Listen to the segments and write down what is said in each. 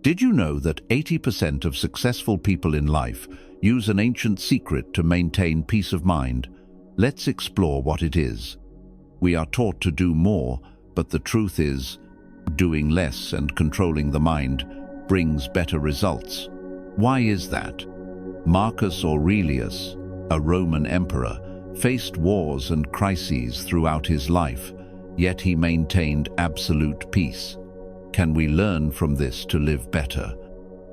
Did you know that 80% of successful people in life use an ancient secret to maintain peace of mind? Let's explore what it is. We are taught to do more, but the truth is, doing less and controlling the mind brings better results. Why is that? Marcus Aurelius, a Roman emperor, faced wars and crises throughout his life, yet he maintained absolute peace. Can we learn from this to live better?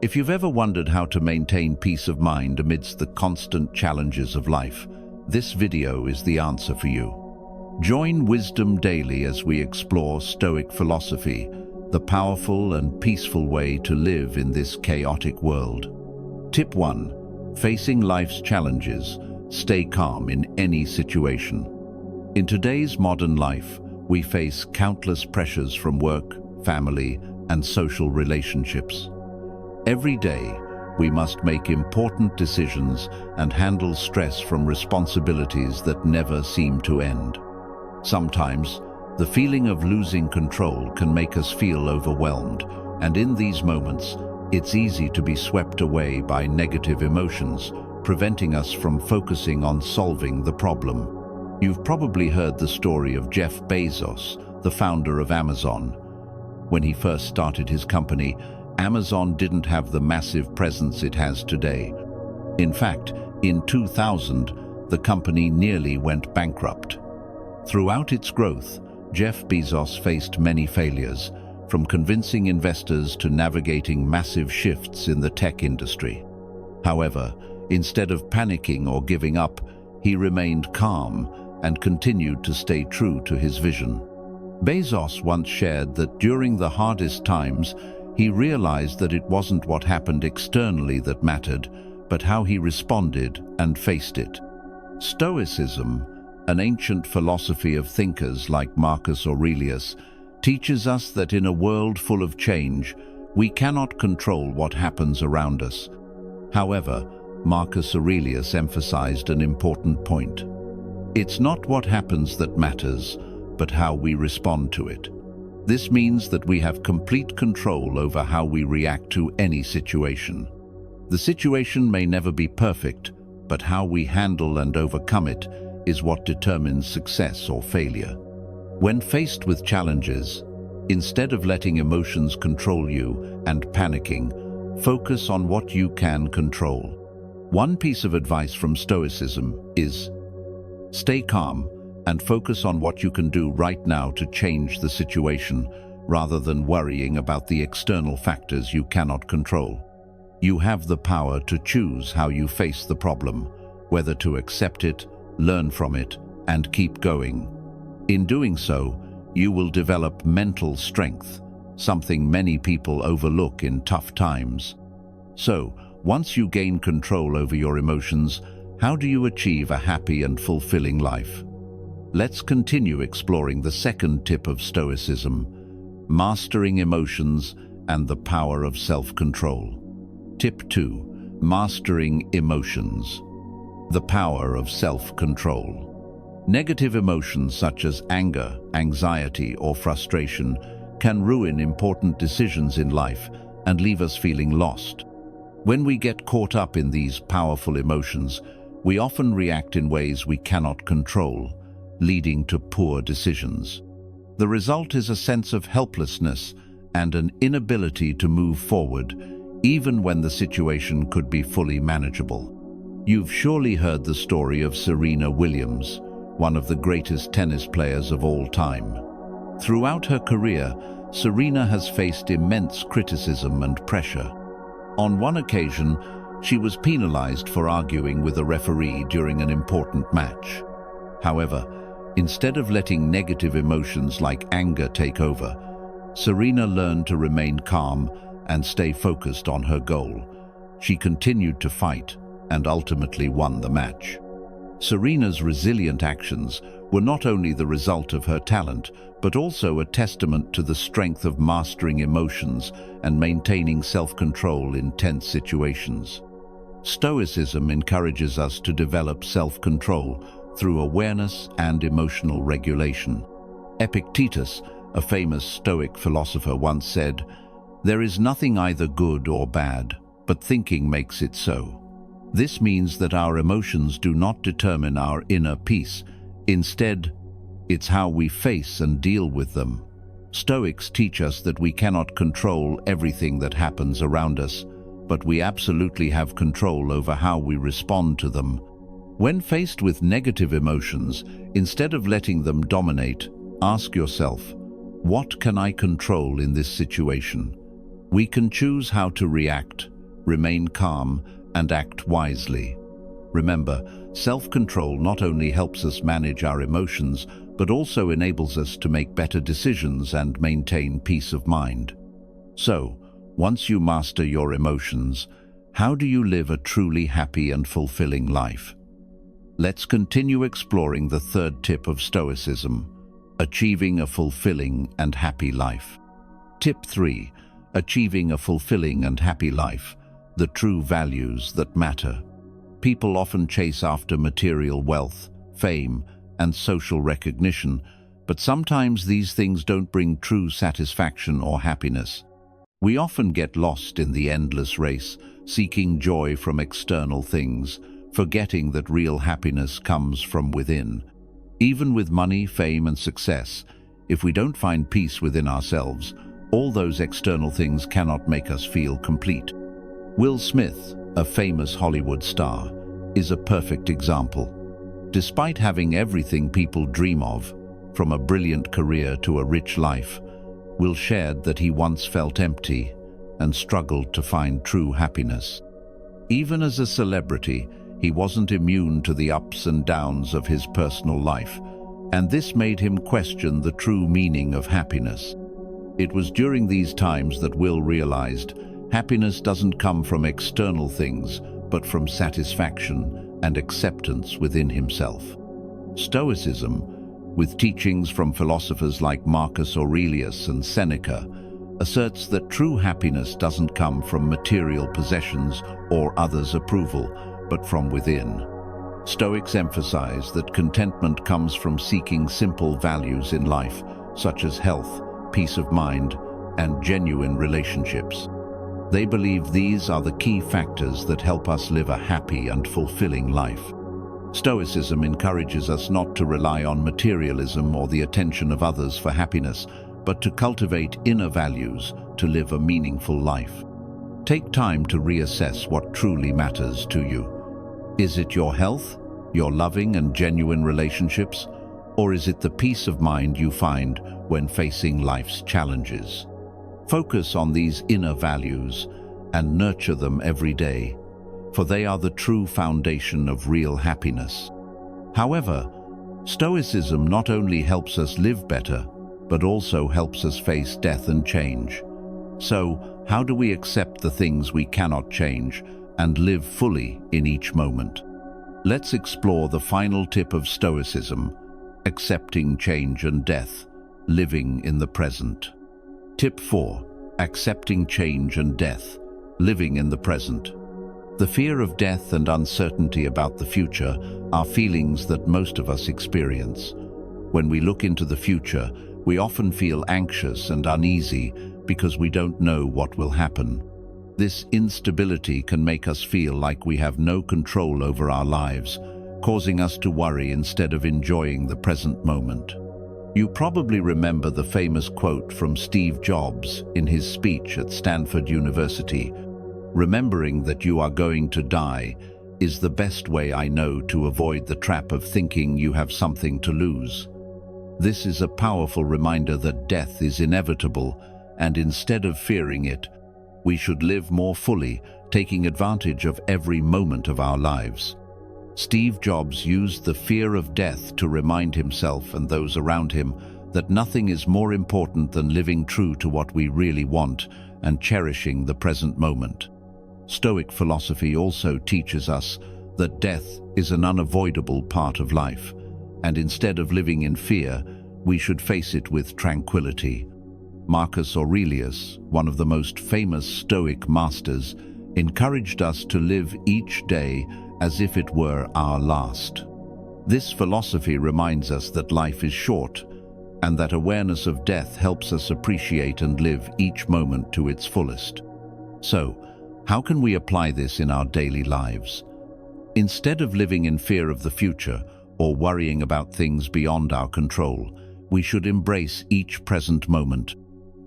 If you've ever wondered how to maintain peace of mind amidst the constant challenges of life, this video is the answer for you. Join Wisdom Daily as we explore Stoic philosophy, the powerful and peaceful way to live in this chaotic world. Tip 1. Facing life's challenges, stay calm in any situation. In today's modern life, we face countless pressures from work, family, and social relationships. Every day, we must make important decisions and handle stress from responsibilities that never seem to end. Sometimes, the feeling of losing control can make us feel overwhelmed, and in these moments, it's easy to be swept away by negative emotions, preventing us from focusing on solving the problem. You've probably heard the story of Jeff Bezos, the founder of Amazon. When he first started his company, Amazon didn't have the massive presence it has today. In fact, in 2000, the company nearly went bankrupt. Throughout its growth, Jeff Bezos faced many failures, from convincing investors to navigating massive shifts in the tech industry. However, instead of panicking or giving up, he remained calm and continued to stay true to his vision. Bezos once shared that during the hardest times, he realized that it wasn't what happened externally that mattered, but how he responded and faced it. Stoicism, an ancient philosophy of thinkers like Marcus Aurelius, teaches us that in a world full of change, we cannot control what happens around us. However, Marcus Aurelius emphasized an important point. It's not what happens that matters, but how we respond to it. This means that we have complete control over how we react to any situation. The situation may never be perfect, but how we handle and overcome it is what determines success or failure. When faced with challenges, instead of letting emotions control you and panicking, focus on what you can control. One piece of advice from Stoicism is, stay calm and focus on what you can do right now to change the situation, rather than worrying about the external factors you cannot control. You have the power to choose how you face the problem, whether to accept it, learn from it, and keep going. In doing so, you will develop mental strength, something many people overlook in tough times. So, once you gain control over your emotions, how do you achieve a happy and fulfilling life? Let's continue exploring the second tip of Stoicism, mastering emotions and the power of self-control. Tip 2. Mastering emotions. The power of self-control. Negative emotions such as anger, anxiety, or frustration can ruin important decisions in life and leave us feeling lost. When we get caught up in these powerful emotions, we often react in ways we cannot control, leading to poor decisions. The result is a sense of helplessness and an inability to move forward, even when the situation could be fully manageable. You've surely heard the story of Serena Williams, one of the greatest tennis players of all time. Throughout her career, Serena has faced immense criticism and pressure. On one occasion, she was penalized for arguing with a referee during an important match. However, instead of letting negative emotions like anger take over, Serena learned to remain calm and stay focused on her goal. She continued to fight and ultimately won the match. Serena's resilient actions were not only the result of her talent, but also a testament to the strength of mastering emotions and maintaining self-control in tense situations. Stoicism encourages us to develop self-control through awareness and emotional regulation. Epictetus, a famous Stoic philosopher, once said, There is nothing either good or bad, but thinking makes it so. This means that our emotions do not determine our inner peace. Instead, it's how we face and deal with them. Stoics teach us that we cannot control everything that happens around us, but we absolutely have control over how we respond to them. When faced with negative emotions, instead of letting them dominate, ask yourself, what can I control in this situation? We can choose how to react, remain calm, and act wisely. Remember, self-control not only helps us manage our emotions, but also enables us to make better decisions and maintain peace of mind. So, once you master your emotions, how do you live a truly happy and fulfilling life? Let's continue exploring the third tip of Stoicism, achieving a fulfilling and happy life. Tip 3. Achieving a fulfilling and happy life, the true values that matter. People often chase after material wealth, fame, and social recognition, but sometimes these things don't bring true satisfaction or happiness. We often get lost in the endless race, seeking joy from external things, forgetting that real happiness comes from within. Even with money, fame, and success, if we don't find peace within ourselves, all those external things cannot make us feel complete. Will Smith, a famous Hollywood star, is a perfect example. Despite having everything people dream of, from a brilliant career to a rich life, Will shared that he once felt empty and struggled to find true happiness. Even as a celebrity, he wasn't immune to the ups and downs of his personal life, and this made him question the true meaning of happiness. It was during these times that Will realized happiness doesn't come from external things, but from satisfaction and acceptance within himself. Stoicism, with teachings from philosophers like Marcus Aurelius and Seneca, asserts that true happiness doesn't come from material possessions or others' approval, but from within. Stoics emphasize that contentment comes from seeking simple values in life, such as health, peace of mind, and genuine relationships. They believe these are the key factors that help us live a happy and fulfilling life. Stoicism encourages us not to rely on materialism or the attention of others for happiness, but to cultivate inner values to live a meaningful life. Take time to reassess what truly matters to you. Is it your health, your loving and genuine relationships, or is it the peace of mind you find when facing life's challenges? Focus on these inner values and nurture them every day, for they are the true foundation of real happiness. However, Stoicism not only helps us live better, but also helps us face death and change. So, how do we accept the things we cannot change and live fully in each moment? Let's explore the final tip of Stoicism, accepting change and death, living in the present. Tip 4. Accepting change and death, living in the present. The fear of death and uncertainty about the future are feelings that most of us experience. When we look into the future, we often feel anxious and uneasy because we don't know what will happen. This instability can make us feel like we have no control over our lives, causing us to worry instead of enjoying the present moment. You probably remember the famous quote from Steve Jobs in his speech at Stanford University, "Remembering that you are going to die is the best way I know to avoid the trap of thinking you have something to lose." This is a powerful reminder that death is inevitable, and instead of fearing it, we should live more fully, taking advantage of every moment of our lives. Steve Jobs used the fear of death to remind himself and those around him that nothing is more important than living true to what we really want and cherishing the present moment. Stoic philosophy also teaches us that death is an unavoidable part of life, and instead of living in fear, we should face it with tranquility. Marcus Aurelius, one of the most famous Stoic masters, encouraged us to live each day as if it were our last. This philosophy reminds us that life is short, and that awareness of death helps us appreciate and live each moment to its fullest. So, how can we apply this in our daily lives? Instead of living in fear of the future or worrying about things beyond our control, we should embrace each present moment.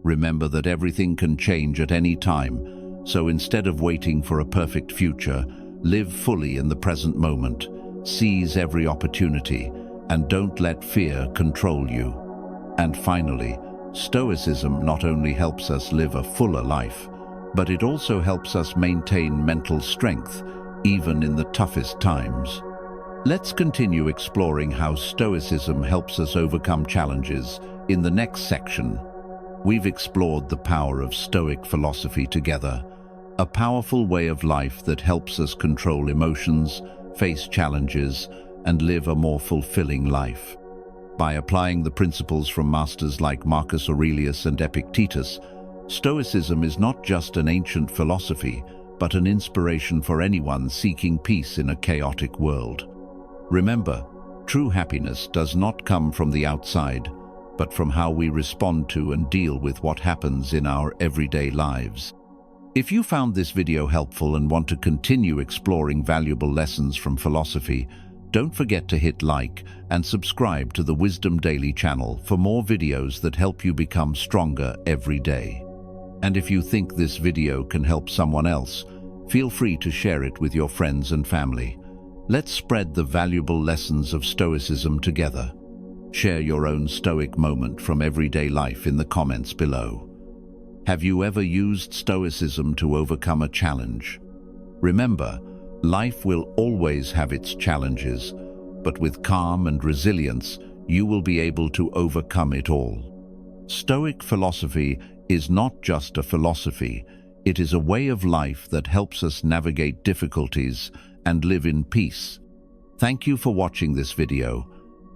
Remember that everything can change at any time, so instead of waiting for a perfect future, live fully in the present moment, seize every opportunity, and don't let fear control you. And finally, Stoicism not only helps us live a fuller life, but it also helps us maintain mental strength, even in the toughest times. Let's continue exploring how Stoicism helps us overcome challenges in the next section. We've explored the power of Stoic philosophy together, a powerful way of life that helps us control emotions, face challenges, and live a more fulfilling life. By applying the principles from masters like Marcus Aurelius and Epictetus, Stoicism is not just an ancient philosophy, but an inspiration for anyone seeking peace in a chaotic world. Remember, true happiness does not come from the outside, but from how we respond to and deal with what happens in our everyday lives. If you found this video helpful and want to continue exploring valuable lessons from philosophy, don't forget to hit like and subscribe to the Wisdom Daily channel for more videos that help you become stronger every day. And if you think this video can help someone else, feel free to share it with your friends and family. Let's spread the valuable lessons of Stoicism together. Share your own Stoic moment from everyday life in the comments below. Have you ever used Stoicism to overcome a challenge? Remember, life will always have its challenges, but with calm and resilience, you will be able to overcome it all. Stoic philosophy is not just a philosophy, it is a way of life that helps us navigate difficulties and live in peace. Thank you for watching this video,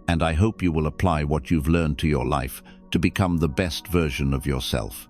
and I hope you will apply what you've learned to your life to become the best version of yourself.